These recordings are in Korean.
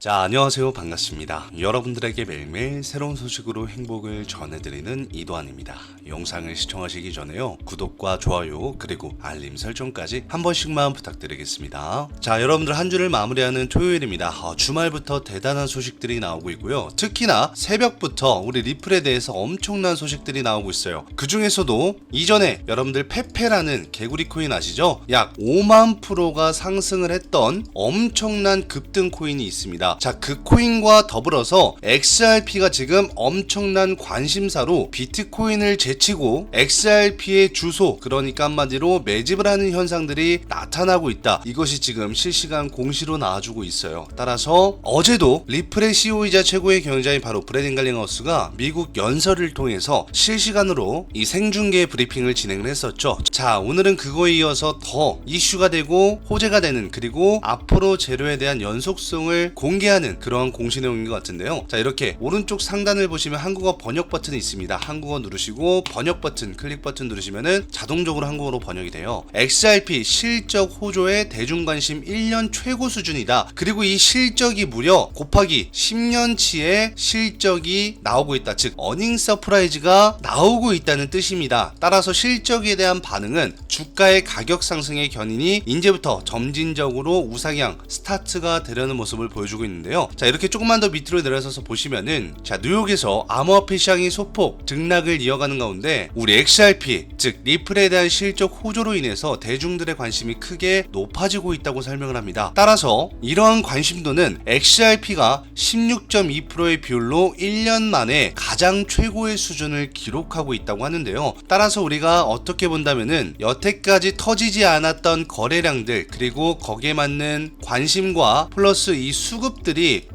자, 안녕하세요. 반갑습니다. 여러분들에게 매일매일 새로운 소식으로 행복을 전해드리는 이도환입니다. 영상을 시청하시기 전에요, 구독과 좋아요 그리고 알림 설정까지 한 번씩만 부탁드리겠습니다. 자, 여러분들 한 주를 마무리하는 토요일입니다. 주말부터 대단한 소식들이 나오고 있고요. 특히나 새벽부터 우리 리플에 대해서 엄청난 소식들이 나오고 있어요. 그 중에서도 이전에 여러분들 페페라는 개구리 코인 아시죠? 약 5만 프로가 상승을 했던 엄청난 급등 코인이 있습니다. 자, 그 코인과 더불어서 XRP가 지금 엄청난 관심사로 비트코인을 제치고 XRP의 주소, 그러니까 한마디로 매집을 하는 현상들이 나타나고 있다. 이것이 지금 실시간 공시로 나와주고 있어요. 따라서 어제도 리플의 CEO이자 최고의 경영자인 바로 브래든 갈링하우스가 미국 연설을 통해서 실시간으로 이 생중계 브리핑을 진행을 했었죠. 자, 오늘은 그거에 이어서 더 이슈가 되고 호재가 되는, 그리고 앞으로 재료에 대한 연속성을 공개하는 그런 공시 내용인 것 같은데요. 자, 이렇게 오른쪽 상단을 보시면 한국어 번역 버튼이 있습니다. 한국어 누르시고 번역 버튼, 클릭 버튼 누르시면은 자동적으로 한국어로 번역이 돼요. XRP 실적 호조의 대중관심 1년 최고 수준이다. 그리고 이 실적이 무려 곱하기 10년치의 실적이 나오고 있다. 즉 어닝 서프라이즈가 나오고 있다는 뜻입니다. 따라서 실적에 대한 반응은 주가의 가격 상승의 견인이 이제부터 점진적으로 우상향 스타트가 되려는 모습을 보여주고 있는데요. 자, 이렇게 조금만 더 밑으로 내려서서 보시면은, 자, 뉴욕에서 암호화폐 시장이 소폭 등락을 이어가는 가운데 우리 XRP, 즉 리플에 대한 실적 호조로 인해서 대중들의 관심이 크게 높아지고 있다고 설명을 합니다. 따라서 이러한 관심도는 XRP가 16.2%의 비율로 1년 만에 가장 최고의 수준을 기록하고 있다고 하는데요. 따라서 우리가 어떻게 본다면은 여태까지 터지지 않았던 거래량들, 그리고 거기에 맞는 관심과 플러스 이 수급들이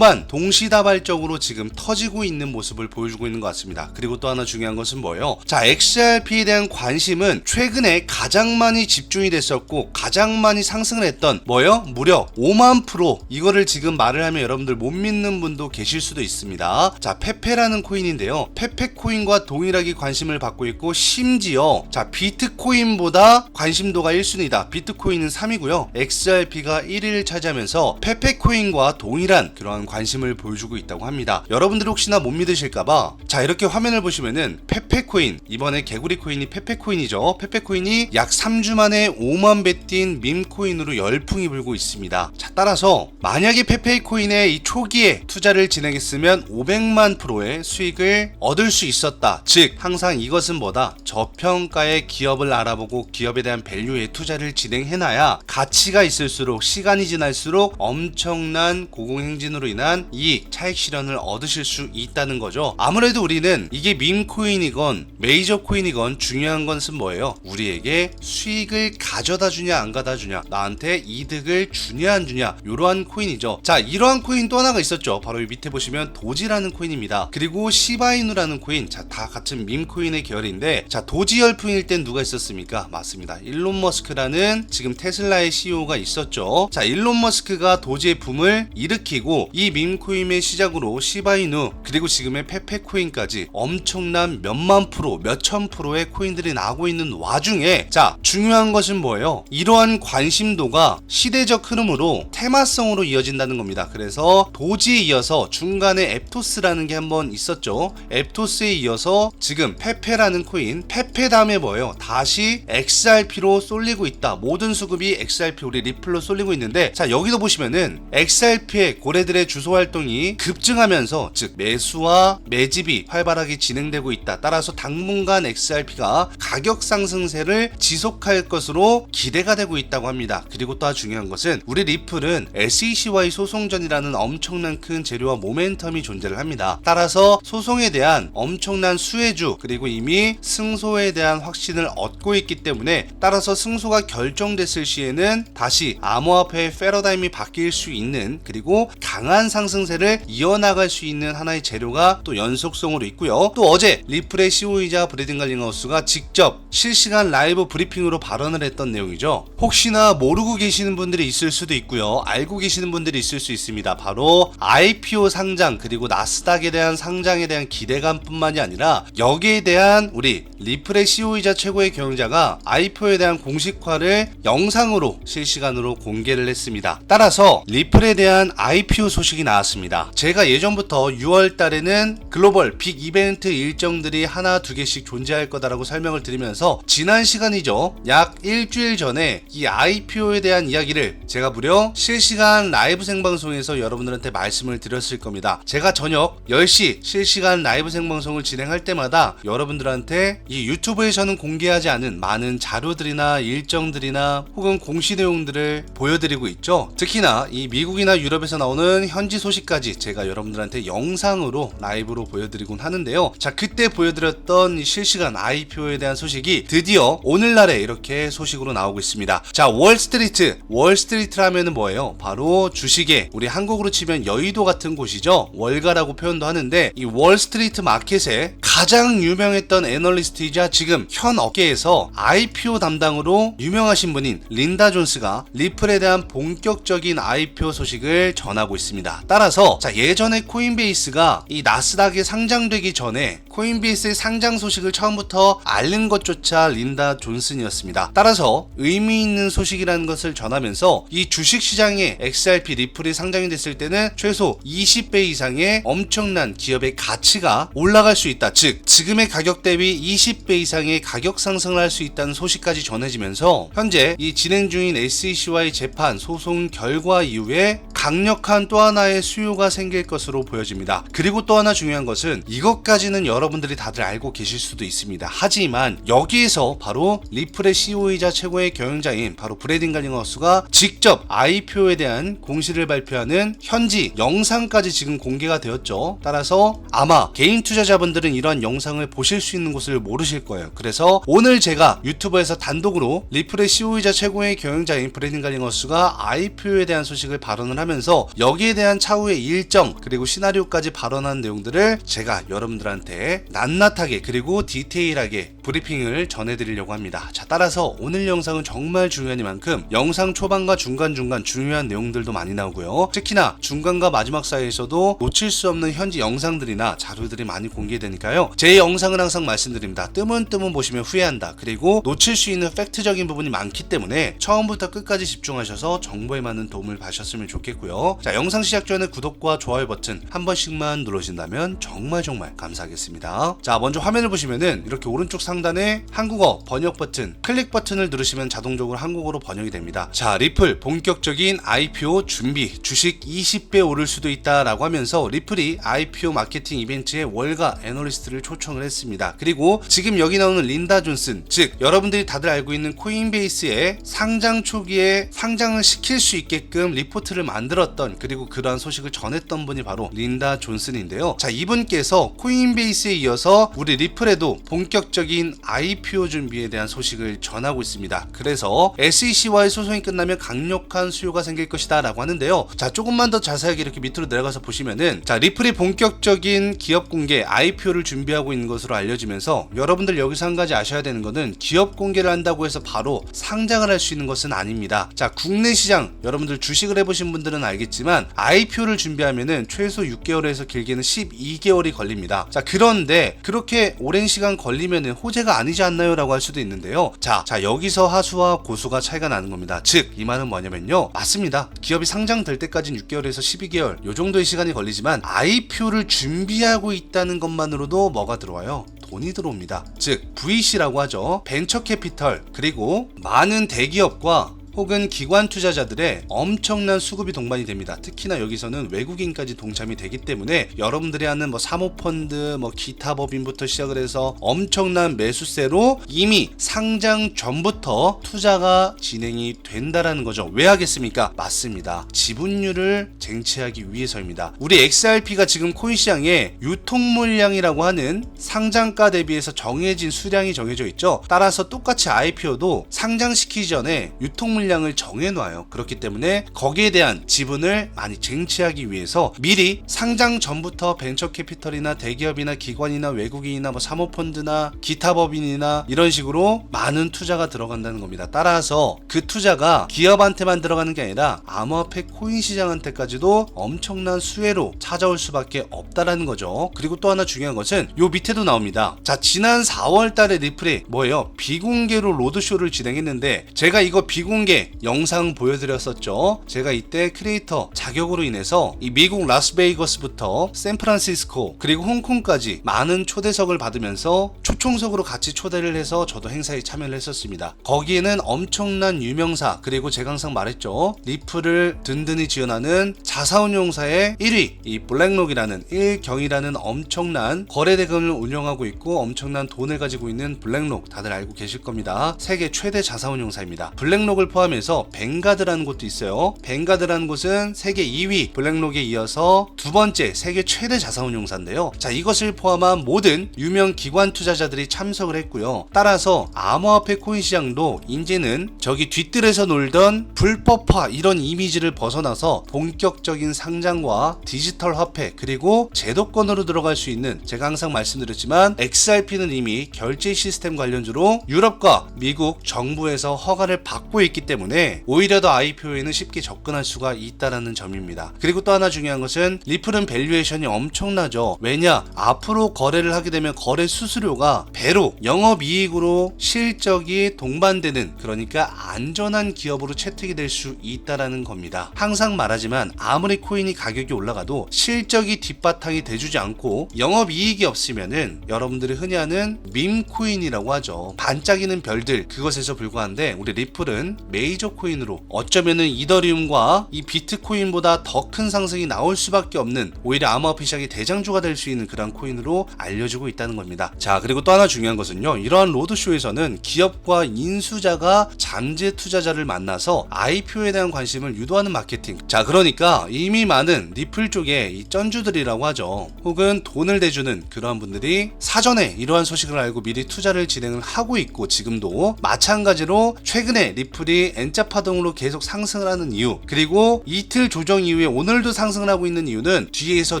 동시다발적으로 지금 터지고 있는 모습을 보여주고 있는 것 같습니다. 그리고 또 하나 중요한 것은 뭐예요? 자, XRP에 대한 관심은 최근에 가장 많이 집중이 됐었고 가장 많이 상승을 했던 뭐예요? 무려 5만 프로. 이거를 지금 말을 하면 여러분들 못 믿는 분도 계실 수도 있습니다. 자, 페페라는 코인인데요. 페페 코인과 동일하게 관심을 받고 있고, 심지어 자, 비트코인보다 관심도가 1순위다. 비트코인은 3위고요. XRP가 1위를 차지하면서 페페 코인과 동일한 그러한 관심을 보여주고 있다고 합니다. 여러분들 혹시나 못 믿으실까봐, 자, 이렇게 화면을 보시면은 페페코인, 이번에 개구리 코인이 페페코인이죠. 페페코인이 약 3주 만에 5만 배 뛴 밈코인으로 열풍이 불고 있습니다. 자, 따라서 만약에 페페코인의 이 초기에 투자를 진행했으면 500만 프로의 수익을 얻을 수 있었다. 즉 항상 이것은 뭐다? 저평가의 기업을 알아보고 기업에 대한 밸류에 투자를 진행해놔야 가치가 있을수록, 시간이 지날수록 엄청난 고공행진으로 인한 이익, 차익 실현을 얻으실 수 있다는 거죠. 아무래도 우리는 이게 밈코인이건 메이저 코인이건 중요한 것은 뭐예요? 우리에게 수익을 가져다 주냐 안 가다 주냐, 나한테 이득을 주냐 안 주냐, 이러한 코인이죠. 자, 이러한 코인 또 하나가 있었죠. 바로 이 밑에 보시면 도지라는 코인입니다. 그리고 시바이누라는 코인, 자, 다 같은 밈코인의 계열인데, 자, 도지 열풍일 땐 누가 있었습니까? 맞습니다. 일론 머스크라는 지금 테슬라의 CEO가 있었죠. 자, 일론 머스크가 도지의 붐을 일으키고 이 밈코인의 시작으로 시바이누, 그리고 지금의 페페코인까지 엄청난 몇만 프로, 몇천 프로의 코인들이 나오고 있는 와중에, 자, 중요한 것은 뭐예요? 이러한 관심도가 시대적 흐름으로 테마성으로 이어진다는 겁니다. 그래서 도지에 이어서 중간에 앱토스라는 게 한번 있었죠. 앱토스에 이어서 지금 페페라는 코인, 페페 다음에 뭐예요? 다시 XRP로 쏠리고 있다. 모든 수급이 XRP, 우리 리플로 쏠리고 있는데, 자, 여기도 보시면은 XRP의 고래들의 주소 활동이 급증하면서, 즉 매수와 매집이 활발하게 진행되고 있다. 따라서 당분간 XRP가 가격 상승세를 지속할 것으로 기대가 되고 있다고 합니다. 그리고 또 중요한 것은 우리 리플은 SEC와의 소송전이라는 엄청난 큰 재료와 모멘텀이 존재를 합니다. 따라서 소송에 대한 엄청난 수혜주, 그리고 이미 승소에 대한 확신을 얻고 있기 때문에, 따라서 승소가 결정됐을 시에는 다시 암호화폐의 패러다임이 바뀔 수 있는, 그리고 강한 상승세를 이어나갈 수 있는 하나의 재료가 또 연속성으로 있고요. 또 어제 리플의 CEO이자 브래든 갈링하우스가 직접 실시간 라이브 브리핑으로 발언을 했던 내용이죠. 혹시나 모르고 계시는 분들이 있을 수도 있고요, 알고 계시는 분들이 있을 수 있습니다. 바로 IPO 상장, 그리고 나스닥에 대한 상장에 대한 기대감뿐만이 아니라 여기에 대한 우리 리플의 CEO이자 최고의 경영자가 IPO에 대한 공식화를 영상으로 실시간으로 공개를 했습니다. 따라서 리플에 대한 IPO 소식이 나왔습니다. 제가 예전부터 6월 달에는 글로벌 빅 이벤트 일정들이 하나 두 개씩 존재할 거다라고 설명을 드리면서 지난 시간이죠. 약 일주일 전에 이 IPO에 대한 이야기를 제가 무려 실시간 라이브 생방송에서 여러분들한테 말씀을 드렸을 겁니다. 제가 저녁 10시 실시간 라이브 생방송을 진행할 때마다 여러분들한테 이 유튜브에서는 공개하지 않은 많은 자료들이나 일정들이나 혹은 공시 내용들을 보여드리고 있죠. 특히나 이 미국이나 유럽에서 나오는 현지 소식까지 제가 여러분들한테 영상으로 라이브로 보여드리곤 하는데요. 자, 그때 보여드렸던 실시간 IPO에 대한 소식이 드디어 오늘날에 이렇게 소식으로 나오고 있습니다. 자, 월스트리트라면은 뭐예요? 바로 주식의 우리 한국으로 치면 여의도 같은 곳이죠. 월가라고 표현도 하는데 이 월스트리트 마켓에 가장 유명했던 애널리스트이자 지금 현 업계에서 IPO 담당으로 유명하신 분인 린다 존스가 리플에 대한 본격적인 IPO 소식을 전하고 있습니다. 따라서 자, 예전에 코인베이스가 이 나스닥에 상장되기 전에 코인베이스의 상장 소식을 처음부터 알린 것조차 린다 존슨이었습니다. 따라서 의미 있는 소식이라는 것을 전하면서 이 주식시장에 XRP 리플이 상장이 됐을 때는 최소 20배 이상의 엄청난 기업의 가치가 올라갈 수 있다. 즉 지금의 가격 대비 20배 이상의 가격 상승을 할 수 있다는 소식까지 전해지면서 현재 이 진행 중인 SEC와의 재판 소송 결과 이후에 강력한 또 하나의 수요가 생길 것으로 보여집니다. 그리고 또 하나 중요한 것은 이것까지는 여러분들이 다들 알고 계실 수도 있습니다. 하지만 여기에서 바로 리플의 CEO이자 최고의 경영자인 바로 브래든 갈링하우스가 직접 IPO에 대한 공시를 발표하는 현지 영상까지 지금 공개가 되었죠. 따라서 아마 개인 투자자분들은 이러한 영상을 보실 수 있는 곳을 모르실 거예요. 그래서 오늘 제가 유튜브에서 단독으로 리플의 CEO이자 최고의 경영자인 브래든 갈링하우스가 IPO에 대한 소식을 발언을 하면서 여기에 대한 차후의 일정 그리고 시나리오까지 발언한 내용들을 제가 여러분들한테 낱낱하게 그리고 디테일하게 브리핑을 전해드리려고 합니다. 자, 따라서 오늘 영상은 정말 중요하니만큼 영상 초반과 중간중간 중요한 내용들도 많이 나오고요. 특히나 중간과 마지막 사이에서도 놓칠 수 없는 현지 영상들이나 자료들이 많이 공개되니까요. 제 영상은 항상 말씀드립니다. 뜨문뜨문 보시면 후회한다. 그리고 놓칠 수 있는 팩트적인 부분이 많기 때문에 처음부터 끝까지 집중하셔서 정보에 맞는 도움을 받으셨으면 좋겠고요. 자, 영상 시작 전에 구독과 좋아요 버튼 한 번씩만 눌러주신다면 정말 감사하겠습니다. 자, 먼저 화면을 보시면은 이렇게 오른쪽 상단에 한국어 번역 버튼, 클릭 버튼을 누르시면 자동적으로 한국어로 번역이 됩니다. 자, 리플 본격적인 IPO 준비, 주식 20배 오를 수도 있다라고 하면서 리플이 IPO 마케팅 이벤트에 월가 애널리스트를 초청을 했습니다. 그리고 지금 여기 나오는 린다 존슨, 즉 여러분들이 다들 알고 있는 코인베이스의 상장 초기에 상장을 시킬 수 있게끔 리포트를 만들었던 그리고 그러한 소식을 전했던 분이 바로 린다 존슨인데요. 자, 이분께서 코인베이스에 이어서 우리 리플에도 본격적인 IPO 준비에 대한 소식을 전하고 있습니다. 그래서 SEC와의 소송이 끝나면 강력한 수요가 생길 것이다 라고 하는데요. 자, 조금만 더 자세하게 이렇게 밑으로 내려가서 보시면은 자, 리플이 본격적인 기업 공개 IPO를 준비하고 있는 것으로 알려지면서 여러분들 여기서 한 가지 아셔야 되는 거는 기업 공개를 한다고 해서 바로 상장을 할 수 있는 것은 아닙니다. 자, 국내 시장 여러분들 주식을 해보신 분들은 알겠지만 IPO를 준비하면은 최소 6개월에서 길게는 12개월이 걸립니다. 자, 그런데 그렇게 오랜 시간 걸리면은 호재가 아니지 않나요? 라고 할 수도 있는데요. 자, 여기서 하수와 고수가 차이가 나는 겁니다. 즉, 이 말은 뭐냐면요. 맞습니다. 기업이 상장될 때까지는 6개월에서 12개월 요 정도의 시간이 걸리지만 IPO를 준비하고 있다는 것만으로도 뭐가 들어와요? 돈이 들어옵니다. 즉 VC라고 하죠. 벤처 캐피털 그리고 많은 대기업과 혹은 기관 투자자들의 엄청난 수급이 동반이 됩니다. 특히나 여기서는 외국인까지 동참이 되기 때문에 여러분들이 하는 뭐 사모펀드, 뭐 기타 법인부터 시작을 해서 엄청난 매수세로 이미 상장 전부터 투자가 진행이 된다라는 거죠. 왜 하겠습니까? 맞습니다. 지분율을 쟁취하기 위해서입니다. 우리 XRP가 지금 코인 시장에 유통 물량이라고 하는 상장가 대비해서 정해진 수량이 정해져 있죠. 따라서 똑같이 IPO도 상장시키기 전에 유통 물량을 정해놔요. 그렇기 때문에 거기에 대한 지분을 많이 쟁취하기 위해서 미리 상장 전부터 벤처 캐피털이나 대기업이나 기관이나 외국인이나 뭐 사모펀드나 기타 법인이나 이런 식으로 많은 투자가 들어간다는 겁니다. 따라서 그 투자가 기업한테만 들어가는 게 아니라 암호화폐 코인 시장한테까지도 엄청난 수혜로 찾아올 수밖에 없다라는 거죠. 그리고 또 하나 중요한 것은 요 밑에도 나옵니다. 자, 지난 4월 달에 리플이 뭐예요? 비공개로 로드쇼를 진행했는데 제가 이거 비공개 공개 영상 보여드렸었죠. 제가 이때 크리에이터 자격으로 인해서 이 미국 라스베이거스부터 샌프란시스코 그리고 홍콩까지 많은 초대석을 받으면서 초청석으로 같이 초대를 해서 저도 행사에 참여를 했었습니다. 거기에는 엄청난 유명사 그리고 제가 항상 말했죠. 리플을 든든히 지원하는 자사운용사의 1위 이 블랙록이라는 일경이라는 엄청난 거래대금을 운영하고 있고 엄청난 돈을 가지고 있는 블랙록 다들 알고 계실 겁니다. 세계 최대 자사운용사입니다. 블랙록을 포함해서 뱅가드라는 곳도 있어요. 뱅가드라는 곳은 세계 2위 블랙록에 이어서 두 번째 세계 최대 자사운용사인데요. 자, 이것을 포함한 모든 유명 기관 투자자들이 참석을 했고요. 따라서 암호화폐 코인 시장도 이제는 저기 뒤뜰에서 놀던 불법화 이런 이미지를 벗어나서 본격적인 상장과 디지털 화폐 그리고 제도권으로 들어갈 수 있는 제가 항상 말씀드렸지만 XRP는 이미 결제 시스템 관련주로 유럽과 미국 정부에서 허가를 받고 있기 때문에 오히려 더 IPO에는 쉽게 접근할 수가 있다라는 점입니다. 그리고 또 하나 중요한 것은 리플은 밸류에이션이 엄청나죠. 왜냐? 앞으로 거래를 하게 되면 거래 수수료가 배로 영업이익으로 실적이 동반되는 그러니까 안전한 기업으로 채택이 될 수 있다라는 겁니다. 항상 말하지만 아무리 코인이 가격이 올라가도 실적이 뒷바탕이 돼주지 않고 영업이익이 없으면은 여러분들이 흔히 하는 밈코인이라고 하죠. 반짝이는 별들 그것에서 불과한데 우리 리플은 메이저 코인으로 어쩌면은 이더리움과 이 비트코인보다 더 큰 상승이 나올 수밖에 없는 오히려 암호화폐 시장의 대장주가 될 수 있는 그런 코인으로 알려지고 있다는 겁니다. 자, 그리고 또 하나 중요한 것은요. 이러한 로드쇼에서는 기업과 인수자가 잠재 투자자를 만나서 IPO에 대한 관심을 유도하는 마케팅. 자, 그러니까 이미 많은 리플 쪽에 이 쩐주들이라고 하죠. 혹은 돈을 대주는 그러한 분들이 사전에 이러한 소식을 알고 미리 투자를 진행을 하고 있고 지금도 마찬가지로 최근에 리플이 N자 파동으로 계속 상승을 하는 이유 그리고 이틀 조정 이후에 오늘도 상승을 하고 있는 이유는 뒤에서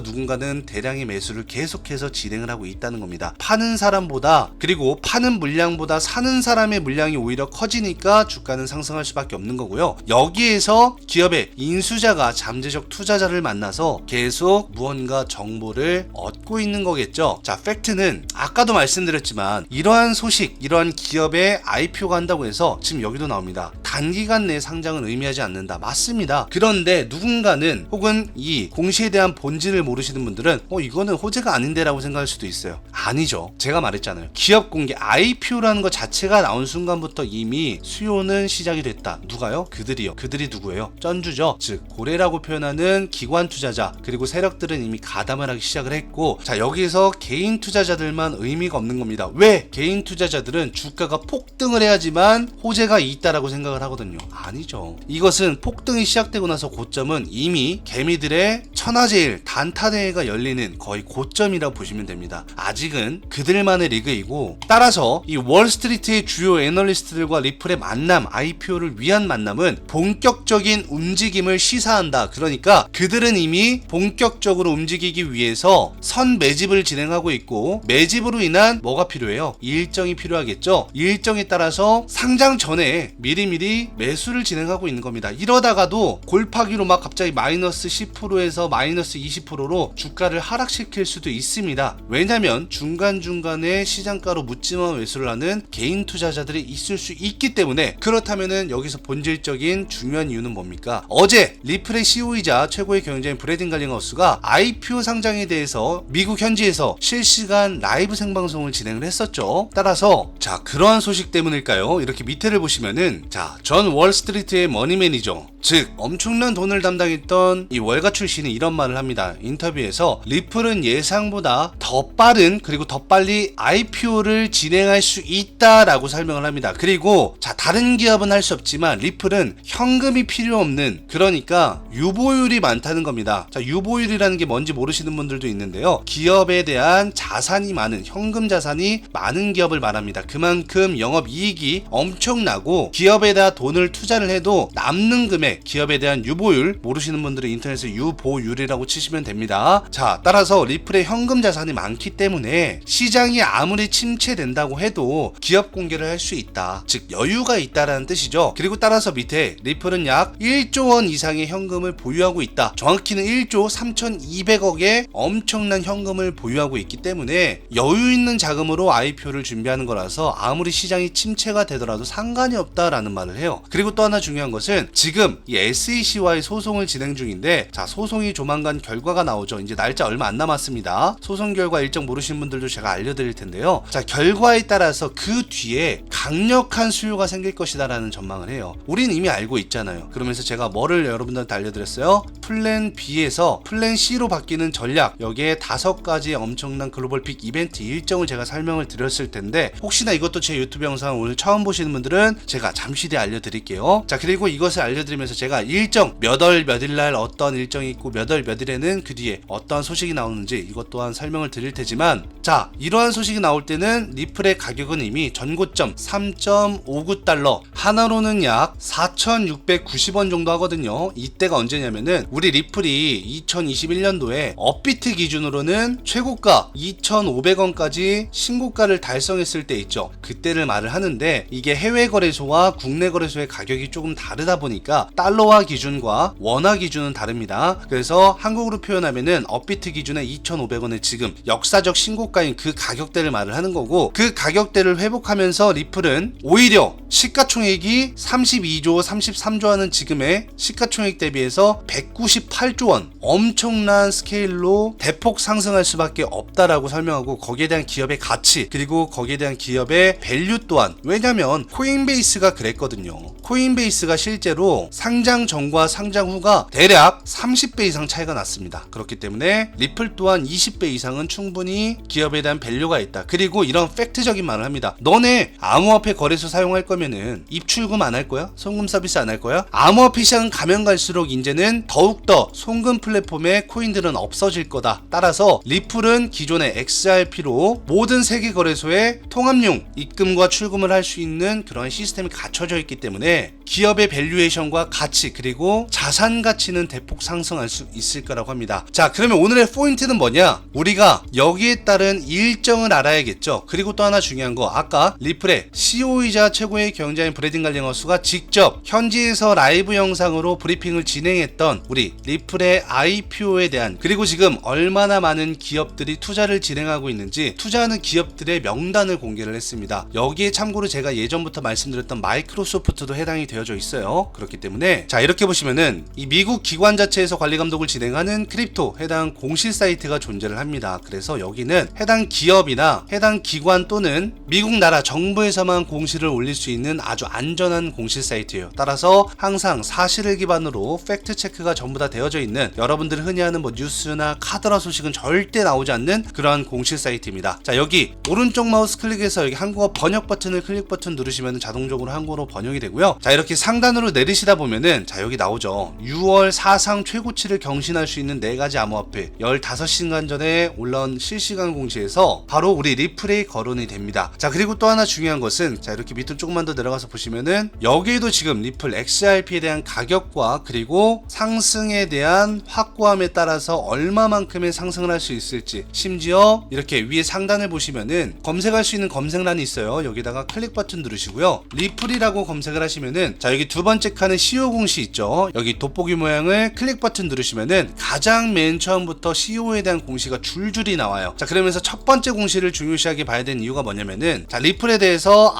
누군가는 대량의 매수를 계속해서 진행을 하고 있다는 겁니다. 파는 사람보다 그리고 파는 물량보다 사는 사람의 물량이 오히려 커지니까 주가는 상승할 수밖에 없는 거고요. 여기에서 기업의 인수자가 잠재적 투자자를 만나서 계속 무언가 정보를 얻고 있는 거겠죠. 자, 팩트는 아까도 말씀드렸지만 이러한 소식, 이러한 기업의 IPO가 한다고 해서 지금 여기도 나옵니다. 단기간 내 상장은 의미하지 않는다. 맞습니다. 그런데 누군가는 혹은 이 공시에 대한 본질을 모르시는 분들은 이거는 호재가 아닌데라고 생각할 수도 있어요. 아니죠. 제가 말했잖아요. 기업 공개 IPO라는 것 자체가 나온 순간부터 이미 수요는 시작이 됐다. 누가요? 그들이요. 그들이 누구예요? 쩐주죠. 즉 고래라고 표현하는 기관 투자자 그리고 세력들은 이미 가담을 하기 시작을 했고 자, 여기서 개인 투자자들만 의미가 없는 겁니다. 왜? 개인 투자자들은 주가가 폭등을 해야지만 호재가 있다라고 생각을 하거든요. 아니죠. 이것은 폭등이 시작되고 나서 고점은 이미 개미들의 천하제일 단타대회가 열리는 거의 고점이라고 보시면 됩니다. 아직은 그들만의 리그이고 따라서 이 월스트리트의 주요 애널리스트들과 리플의 만남 IPO를 위한 만남은 본격적인 움직임을 시사한다. 그러니까 그들은 이미 본격적으로 움직이기 위해서 선 매집을 진행하고 있고 매집으로 인한 뭐가 필요해요? 일정이 필요하겠죠. 일정에 따라서 상장 전에 미리미리 매수를 진행하고 있는 겁니다. 이러다가도 골파기로 막 갑자기 마이너스 10%에서 마이너스 20%로 주가를 하락시킬 수도 있습니다. 왜냐면 중간중간에 시장가로 묻지마 매수를 하는 개인 투자자들이 있을 수 있기 때문에 그렇다면은 여기서 본질적인 중요한 이유는 뭡니까? 어제 리플의 CEO이자 최고의 경영자인 브래든 갈링하우스가 IPO 상장에 대해서 미국 현지에서 실시간 라이브 생방송을 진행을 했었죠. 따라서 자, 그러한 소식 때문일까요? 이렇게 밑에를 보시면은 자, 전 월스트리트의 머니 매니저 즉 엄청난 돈을 담당했던 이 월가 출신이 이런 말을 합니다. 인터뷰에서 리플은 예상보다 더 빠른 그리고 더 빨리 IPO를 진행할 수 있다라고 설명을 합니다. 그리고 자, 다른 기업은 할 수 없지만 리플은 현금이 필요 없는 그러니까 유보율이 많다는 겁니다. 자, 유보율이라는 게 뭔지 모르시는 분들도 있는데요. 기업에 대한 자산이 많은 현금 자산이 많은 기업을 말합니다. 그만큼 영업이익이 엄청나고 기업에다 돈을 투자를 해도 남는 금액 때문에 기업에 대한 유보율, 모르시는 분들은 인터넷에 유보율이라고 치시면 됩니다. 자, 따라서 리플의 현금 자산이 많기 때문에 시장이 아무리 침체된다고 해도 기업 공개를 할 수 있다, 즉 여유가 있다라는 뜻이죠. 그리고 따라서 밑에 리플은 약 1조 원 이상의 현금을 보유하고 있다, 정확히는 1조 3,200억의 엄청난 현금을 보유하고 있기 때문에 여유 있는 자금으로 IPO를 준비하는 거라서 아무리 시장이 침체가 되더라도 상관이 없다라는 말을 해요. 그리고 또 하나 중요한 것은 지금 이 SEC와의 소송을 진행 중인데, 자, 소송이 조만간 결과가 나오죠. 이제 날짜 얼마 안 남았습니다. 소송 결과 일정 모르시는 분들도 제가 알려드릴 텐데요. 자, 결과에 따라서 그 뒤에 강력한 수요가 생길 것이다 라는 전망을 해요. 우린 이미 알고 있잖아요. 그러면서 제가 뭐를 여러분들한테 알려드렸어요? 플랜 B에서 플랜 C로 바뀌는 전략, 여기에 5가지 엄청난 글로벌 빅 이벤트 일정을 제가 설명을 드렸을 텐데, 혹시나 이것도 제 유튜브 영상을 오늘 처음 보시는 분들은 제가 잠시 뒤에 알려드릴게요. 자, 그리고 이것을 알려드리면서 제가 일정 몇 월 몇일날 어떤 일정이 있고 몇 월 몇일에는 그 뒤에 어떠한 소식이 나오는지 이것 또한 설명을 드릴 테지만, 자, 이러한 소식이 나올 때는 리플의 가격은 이미 전고점 3.59달러, 하나로는 약 4,690원 정도 하거든요. 이때가 언제냐면은 우리 리플이 2021년도에 업비트 기준으로는 최고가 2,500원까지 신고가를 달성했을 때 있죠. 그때를 말을 하는데, 이게 해외 거래소와 국내 거래소의 가격이 조금 다르다 보니까 달러화 기준과 원화 기준은 다릅니다. 그래서 한국으로 표현하면은 업비트 기준의 2,500원의 지금 역사적 신고가인 그 가격대를 말을 하는 거고, 그 가격대를 회복하면서 리플은 오히려 시가총액이 32조 33조 하는 지금의 시가총액 대비해서 198조 원, 엄청난 스케일로 대폭 상승할 수밖에 없다라고 설명하고, 거기에 대한 기업의 가치, 그리고 거기에 대한 기업의 밸류 또한, 왜냐면 코인베이스가 그랬거든요. 코인베이스가 실제로 상장 전과 상장 후가 대략 30배 이상 차이가 났습니다. 그렇기 때문에 리플 또한 20배 이상은 충분히 기업에 대한 밸류가 있다. 그리고 이런 팩트적인 말을 합니다. 너네 암호화폐 거래소 사용할 거면은 입출금 안 할 거야? 송금 서비스 안 할 거야? 암호화폐 시장 가면 갈수록 이제는 더욱더 송금 플랫폼의 코인들은 없어질 거다. 따라서 리플은 기존의 XRP로 모든 세계 거래소에 통합용 입금과 출금을 할 수 있는 그런 시스템이 갖춰져 있기 때문에 기업의 밸류에이션과 가치, 그리고 자산 가치는 대폭 상승할 수 있을 거라고 합니다. 자, 그러면 오늘의 포인트는 뭐냐? 우리가 여기에 따른 일정을 알아야겠죠. 그리고 또 하나 중요한 거, 아까 리플의 CEO이자 최고의 경영자인 브래든 갈링허스가 직접 현지에서 라이브 영상으로 브리핑을 진행했던 우리 리플의 IPO에 대한, 그리고 지금 얼마나 많은 기업들이 투자를 진행하고 있는지 투자하는 기업들의 명단을 공개를 했습니다. 여기에 참고로 제가 예전부터 말씀드렸던 마이크로소프트도 해당이 되어져 있어요. 그렇기 때문에 자, 이렇게 보시면은 이 미국 기관 자체에서 관리 감독을 진행하는 크립토 해당 공식 사이트가 존재를 합니다. 그래서 여기는 해당 기업이나 해당 기관 또는 미국 나라 정부에서만 공시를 올릴 수 있는 아주 안전한 공식 사이트예요. 따라서 항상 사실을 기반으로 팩트 체크가 전부 다 되어져 있는, 여러분들이 흔히 하는 뭐 뉴스나 카더라 소식은 절대 나오지 않는 그러한 공식 사이트입니다. 자, 여기 오른쪽 마우스 클릭해서 여기 한국어 번역 버튼을 클릭 버튼 누르시면 자동적으로 한국어로 번역이 되고요. 자, 이렇게 상단으로 내리시다 보면은 자, 여기 나오죠. 6월 사상 최고치를 경신할 수 있는 4가지 암호화폐 15시간 전에 올라온 실시간 공시에서 바로 우리 리플이 거론이 됩니다. 자, 그리고 또 하나 중요한 것은, 자, 이렇게 밑으로 조금만 더 내려가서 보시면은 여기에도 지금 리플 XRP에 대한 가격과 그리고 상승에 대한 확고함에 따라서 얼마만큼의 상승을 할 수 있을지, 심지어 이렇게 위에 상단을 보시면은 검색할 수 있는 검색란이 있어요. 여기다가 클릭 버튼 누르시고요. 리플이라고 검색을 하시면은 자, 여기 두 번째 칸에 CEO 공시 있죠. 여기 돋보기 모양을 클릭 버튼 누르시면은 가장 맨 처음부터 CEO에 대한 공시가 줄줄이 나와요. 자, 그러면서 첫 번째 공시를 중요시하게 봐야 되는 이유가 뭐냐면은, 자, 리플에 대해서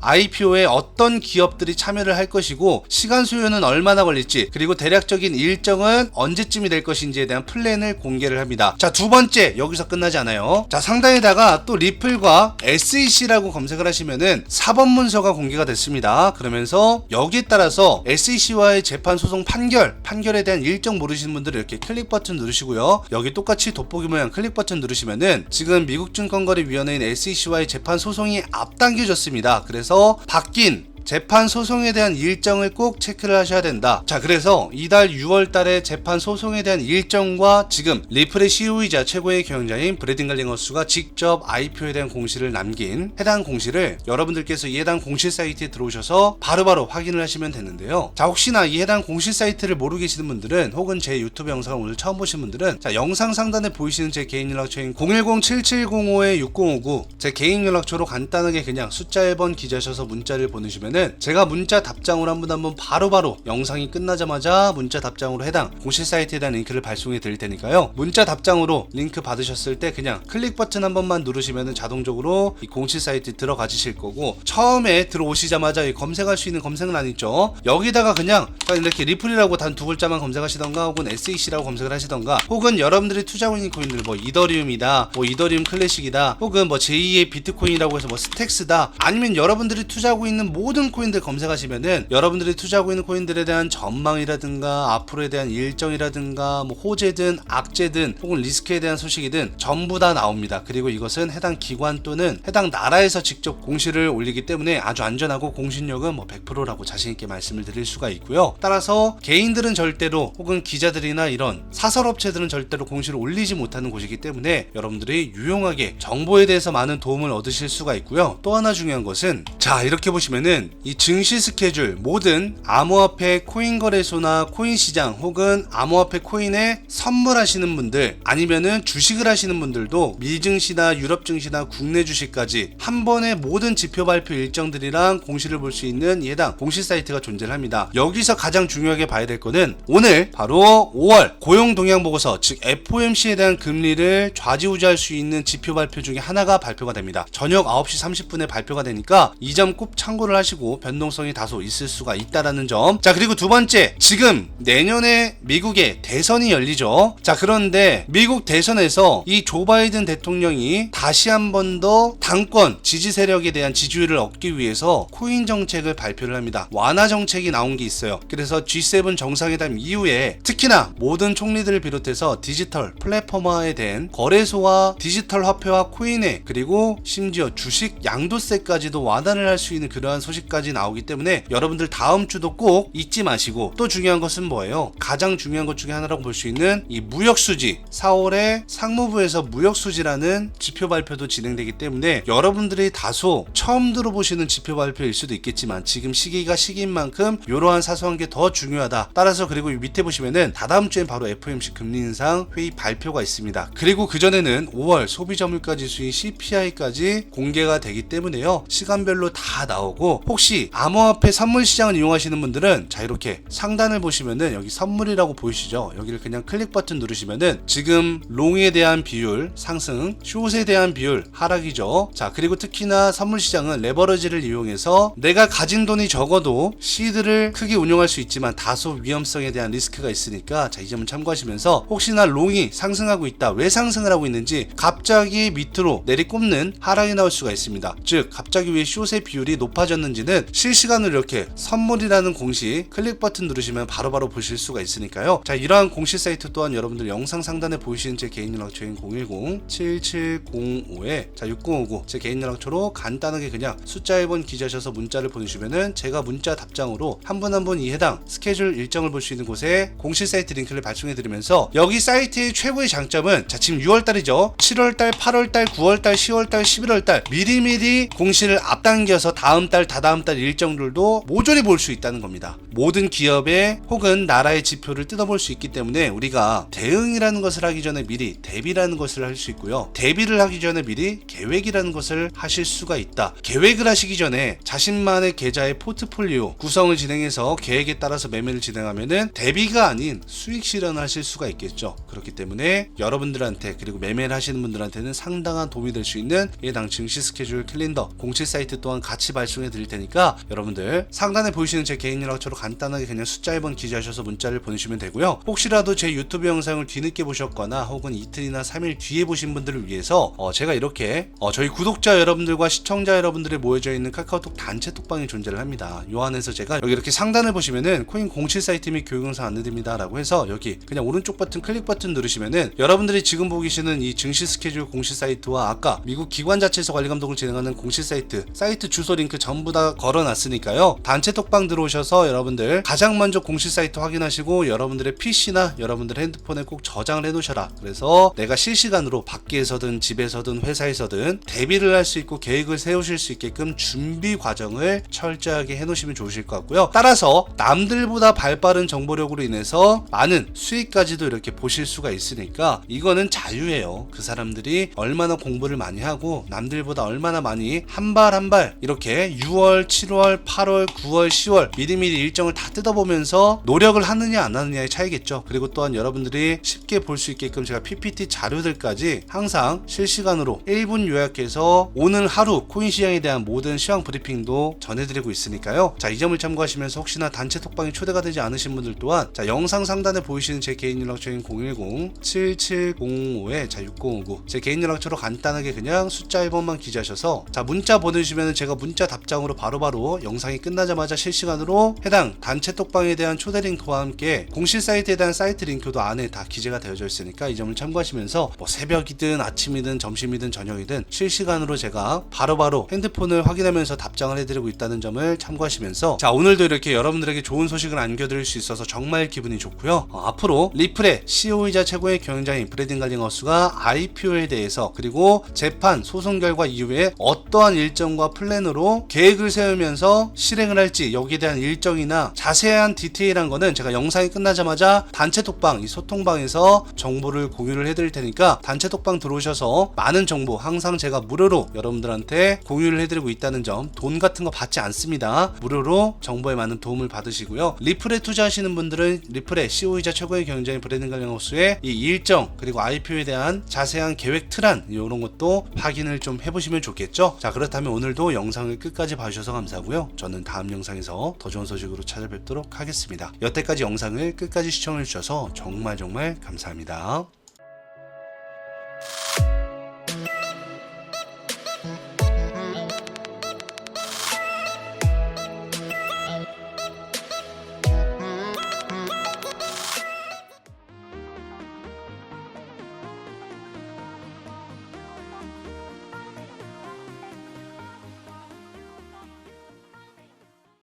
IPO에 어떤 기업들이 참여를 할 것이고 시간 소요는 얼마나 걸릴지, 그리고 대략적인 일정은 언제쯤이 될 것인지에 대한 플랜을 공개를 합니다. 자, 두 번째, 여기서 끝나지 않아요. 자, 상단에다가 또 리플과 SEC라고 검색을 하시면은 사법 문서가 공개가 됐습니다. 그러면서 여기에 따라서 SEC와의 재판 소송 판결에 대한 일정 모르시는 분들은 이렇게 클릭 버튼 누르시고요. 여기 똑같이 돋보기 모양 클릭 버튼 누르시면은 지금 미국 증권거래위원회인 SEC와의 재판 소송이 앞당겨졌습니다. 그래서 바뀐 재판 소송에 대한 일정을 꼭 체크를 하셔야 된다. 자, 그래서 이달 6월 달에 재판 소송에 대한 일정과 지금 리플의 CEO이자 최고의 경영자인 브래든 갈링허스가 직접 IPO에 대한 공시를 남긴 해당 공시를 여러분들께서 이 해당 공시 사이트에 들어오셔서 바로바로 확인을 하시면 되는데요. 자, 혹시나 이 해당 공시 사이트를 모르고 계시는 분들은 혹은 제 유튜브 영상을 오늘 처음 보신 분들은 자, 영상 상단에 보이시는 제 개인 연락처인 010-7705-6059 제 개인 연락처로 간단하게 그냥 숫자 1번 기재하셔서 문자를 보내주시면은 제가 문자 답장으로 한번 바로바로 영상이 끝나자마자 문자 답장으로 해당 공시 사이트에 대한 링크를 발송해 드릴 테니까요. 문자 답장으로 링크 받으셨을 때 그냥 클릭 버튼 한 번만 누르시면은 자동적으로 이 공시 사이트 들어가지실 거고, 처음에 들어오시자마자 이 검색할 수 있는 검색란 있죠. 여기다가 그냥 이렇게 리플이라고 단 두 글자만 검색하시던가 혹은 SEC라고 검색을 하시던가, 혹은 여러분들이 투자하고 있는 코인들 뭐 이더리움이다, 뭐 이더리움 클래식이다, 혹은 뭐 제2의 비트코인이라고 해서 뭐 스택스다, 아니면 여러분들이 투자하고 있는 모든 코인들 검색하시면은 여러분들이 투자하고 있는 코인들에 대한 전망이라든가 앞으로에 대한 일정이라든가 뭐 호재든 악재든 혹은 리스크에 대한 소식이든 전부 다 나옵니다. 그리고 이것은 해당 기관 또는 해당 나라에서 직접 공시를 올리기 때문에 아주 안전하고 공신력은 뭐 100%라고 자신있게 말씀을 드릴 수가 있고요. 따라서 개인들은 절대로, 혹은 기자들이나 이런 사설업체들은 절대로 공시를 올리지 못하는 곳이기 때문에 여러분들이 유용하게 정보에 대해서 많은 도움을 얻으실 수가 있고요. 또 하나 중요한 것은, 자, 이렇게 보시면은 이 증시 스케줄, 모든 암호화폐 코인 거래소나 코인 시장 혹은 암호화폐 코인에 선물하시는 분들, 아니면은 주식을 하시는 분들도 미증시나 유럽 증시나 국내 주식까지 한 번에 모든 지표 발표 일정들이랑 공시를 볼 수 있는 해당 공시 사이트가 존재를 합니다. 여기서 가장 중요하게 봐야 될 거는 오늘 바로 5월 고용 동향 보고서, 즉 FOMC에 대한 금리를 좌지우지할 수 있는 지표 발표 중에 하나가 발표가 됩니다. 저녁 9시 30분에 발표가 되니까 이 점 꼭 참고를 하시고 변동성이 다소 있을 수가 있다라는 점. 자, 그리고 두 번째, 지금 내년에 미국에 대선이 열리죠. 자, 그런데 미국 대선에서 이 조 바이든 대통령이 다시 한 번 더 당권 지지 세력에 대한 지지율을 얻기 위해서 코인 정책을 발표를 합니다. 완화 정책이 나온 게 있어요. 그래서 G7 정상회담 이후에 특히나 모든 총리들을 비롯해서 디지털 플랫폼화에 된 거래소와 디지털 화폐와 코인에, 그리고 심지어 주식 양도세까지도 완화를 할 수 있는 그러한 소식까지 나오기 때문에 여러분들 다음 주도 꼭 잊지 마시고, 또 중요한 것은 뭐예요? 가장 중요한 것 중에 하나라고 볼 수 있는 이 무역수지, 4월에 상무부에서 무역수지라는 지표 발표도 진행되기 때문에 여러분들이 다소 처음 들어보시는 지표 발표일 수도 있겠지만 지금 시기가 시기인 만큼 이러한 사소한 게 더 중요하다. 따라서 그리고 밑에 보시면은 다다음 주엔 바로 FOMC 금리 인상 회의 발표가 있습니다. 그리고 그전에는 5월 소비자물가 지수인 CPI까지 공개가 되기 때문에요. 시간별로 다 나오고, 혹시 암호화폐 선물 시장을 이용하시는 분들은 자, 이렇게 상단을 보시면은 여기 선물이라고 보이시죠? 여기를 그냥 클릭 버튼 누르시면은 지금 롱에 대한 비율 상승, 숏에 대한 비율 하락이죠. 자, 그리고 특히나 선물 시장은 레버러지를 이용해서 내가 가진 돈이 적어도 시드를 크게 운용할 수 있지만 다소 위험성에 대한 리스크가 있으니까 자, 이 점은 참고하시면서 혹시나 롱이 상승하고 있다, 왜 상승을 하고 있는지 갑자기 밑으로 내리꼽는 하락이 나올 수가 있습니다. 즉 갑자기 왜 숏의 비율이 높아졌는지는 실시간으로 이렇게 선물이라는 공시 클릭 버튼 누르시면 바로바로 보실 수가 있으니까요. 자, 이러한 공시 사이트 또한 여러분들 영상 상단에 보이시는 제 개인 연락처인 010-7705에 자 6059 제 개인 연락처로 간단하게 그냥 숫자 1번 기재하셔서 문자를 보내주시면은 제가 문자 답장으로 한 분 한 분 이 해당 스케줄 일정을 볼 수 있는 곳에 공시 사이트 링크를 발송해 드리면서, 여기 사이트의 최고의 장점은 자, 지금 6월달이죠. 7월달, 8월달, 9월달, 10월달, 11월달 미리미리 공시를 앞당겨서 다음달, 다다음달 일정들도 모조리 볼 수 있다는 겁니다. 모든 기업의 혹은 나라의 지표를 뜯어볼 수 있기 때문에 우리가 대응이라는 것을 하기 전에 미리 대비라는 것을 할 수 있고요. 대비를 하기 전에 미리 계획이라는 것을 하실 수가 있다. 계획을 하시기 전에 자신만의 계좌의 포트폴리오 구성을 진행해서 계획에 따라서 매매를 진행하면은 대비가 아닌 수익 실현을 하실 수가 있겠죠. 그렇기 때문에 여러분들한테, 그리고 매매를 하시는 분들한테는 상당한 도움이 될 수 있는 해당 증시 스케줄 캘린더 공시 사이트 또한 같이 발송해 드릴 테니까 여러분들 상단에 보이시는 제 개인 연락처로 간단하게 그냥 숫자 1번 기재하셔서 문자를 보내주시면 되고요. 혹시라도 제 유튜브 영상을 뒤늦게 보셨거나 혹은 이틀이나 3일 뒤에 보신 분들을 위해서 제가 이렇게 저희 구독자 여러분들과 시청자 여러분들이 모여져 있는 카카오톡 단체 톡방이 존재를 합니다. 요 안에서 제가 여기 이렇게 상단을 보시면은 코인 공시 사이트 및 교육 영상 안내드립니다 라고 해서 여기 그냥 오른쪽 버튼 클릭 버튼 누르시면은 여러분들이 지금 보고 계시는 이 증시 스케줄 공시 사이트와 아까 미국 기관 자체에서 관리 감독을 진행하는 공시 사이트 주소 링크 전부 다 제가 걸어놨으니까요. 단체 톡방 들어오셔서 여러분들 가장 먼저 공식 사이트 확인하시고 여러분들의 PC나 여러분들의 핸드폰에 꼭 저장을 해놓으셔라. 그래서 내가 실시간으로 밖에서든 집에서든 회사에서든 대비를 할 수 있고 계획을 세우실 수 있게끔 준비 과정을 철저하게 해놓으시면 좋으실 것 같고요. 따라서 남들보다 발빠른 정보력으로 인해서 많은 수익까지도 이렇게 보실 수가 있으니까 이거는 자유예요. 그 사람들이 얼마나 공부를 많이 하고 남들보다 얼마나 많이 한 발 한 발 이렇게 6월, 7월, 8월, 9월, 10월 미리미리 일정을 다 뜯어보면서 노력을 하느냐 안 하느냐의 차이겠죠. 그리고 또한 여러분들이 쉽게 볼 수 있게끔 제가 PPT 자료들까지 항상 실시간으로 1분 요약해서 오늘 하루 코인 시장에 대한 모든 시황 브리핑도 전해드리고 있으니까요. 자, 이 점을 참고하시면서 혹시나 단체 톡방에 초대가 되지 않으신 분들 또한 자, 영상 상단에 보이시는 제 개인 연락처인 010-7705-6059 제 개인 연락처로 간단하게 그냥 숫자 1번만 기재하셔서 자, 문자 보내주시면 제가 문자 답장으로 바로바로 영상이 끝나자마자 실시간으로 해당 단체 톡방에 대한 초대 링크와 함께 공식 사이트에 대한 사이트 링크도 안에 다 기재가 되어져 있으니까 이 점을 참고하시면서 뭐 새벽이든 아침이든 점심이든 저녁이든 실시간으로 제가 바로바로 핸드폰을 확인하면서 답장을 해드리고 있다는 점을 참고하시면서 자, 오늘도 이렇게 여러분들에게 좋은 소식을 안겨드릴 수 있어서 정말 기분이 좋고요. 앞으로 리플의 CEO이자 최고의 경영자인 브래든 갈링하우스가 IPO에 대해서 그리고 재판 소송 결과 이후에 어떠한 일정과 플랜으로 계획을 세우면서 실행을 할지 여기에 대한 일정이나 자세한 디테일한 거는 제가 영상이 끝나자마자 단체 톡방 이 소통방에서 정보를 공유를 해드릴 테니까 단체 톡방 들어오셔서 많은 정보 항상 제가 무료로 여러분들한테 공유를 해드리고 있다는 점 돈 같은 거 받지 않습니다. 무료로 정보에 많은 도움을 받으시고요. 리플에 투자하시는 분들은 리플의 CEO이자 최고의 경영자인 브래든 갈링하우스의 이 일정 그리고 IPO에 대한 자세한 계획 틀안 이런 것도 확인을 좀 해보시면 좋겠죠. 자, 그렇다면 오늘도 영상을 끝까지 봐주셔서 감사하고요. 저는 다음 영상에서 더 좋은 소식으로 찾아뵙도록 하겠습니다. 여태까지 영상을 끝까지 시청해주셔서 정말 감사합니다.